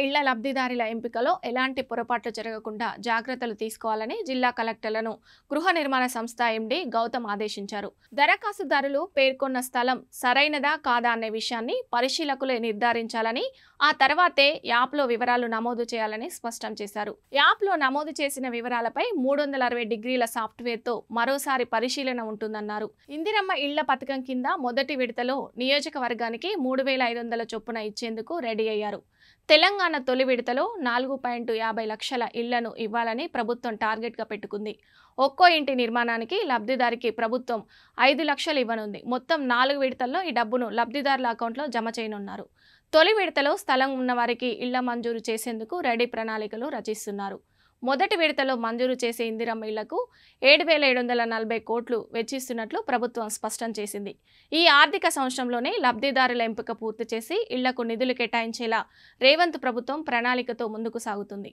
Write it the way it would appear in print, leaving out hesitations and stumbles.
ఇళ్ల లబ్ధిదారుల ఎంపికలో ఎలాంటి పొరపాట్లు జరగకుండా జాగ్రత్తలు తీసుకోవాలని జిల్లా కలెక్టర్లను గృహ నిర్మాణ సంస్థ ఎండీ గౌతమ్ ఆదేశించారు. దరఖాస్తుదారులు పేర్కొన్న స్థలం సరైనదా కాదా అనే విషయాన్ని పరిశీలకులే నిర్ధారించాలని, ఆ తర్వాతే యాప్లో వివరాలు నమోదు చేయాలని స్పష్టం చేశారు. యాప్లో నమోదు చేసిన వివరాలపై 360 డిగ్రీల సాఫ్ట్వేర్తో మరోసారి పరిశీలన ఉంటుందన్నారు. ఇందిరమ్మ ఇళ్ల పథకం కింద మొదటి విడతలో నియోజకవర్గానికి 3,500 చొప్పున ఇచ్చేందుకు రెడీ అయ్యారు. తెలంగాణ తొలి విడతలో 4.50 లక్షల ఇళ్లను ఇవ్వాలని ప్రభుత్వం టార్గెట్గా పెట్టుకుంది. ఒక్కో ఇంటి నిర్మాణానికి లబ్ధిదారికి ప్రభుత్వం 5 లక్షలు ఇవ్వనుంది. మొత్తం 4 విడతల్లో ఈ డబ్బును లబ్ధిదారుల అకౌంట్లో జమ చేయనున్నారు. తొలి విడతలో స్థలం ఉన్నవారికి ఇళ్ల మంజూరు చేసేందుకు రెడీ ప్రణాళికలు రచిస్తున్నారు. మొదటి విడతలో మంజూరు చేసే ఇందిరమ్మ ఇళ్లకు 7,740 కోట్లు వెచ్చిస్తున్నట్లు ప్రభుత్వం స్పష్టం చేసింది. ఈ ఆర్థిక సంవత్సరంలోనే లబ్ధిదారుల ఎంపిక పూర్తి చేసి ఇళ్లకు నిధులు కేటాయించేలా రేవంత్ ప్రభుత్వం ప్రణాళికతో ముందుకు సాగుతుంది.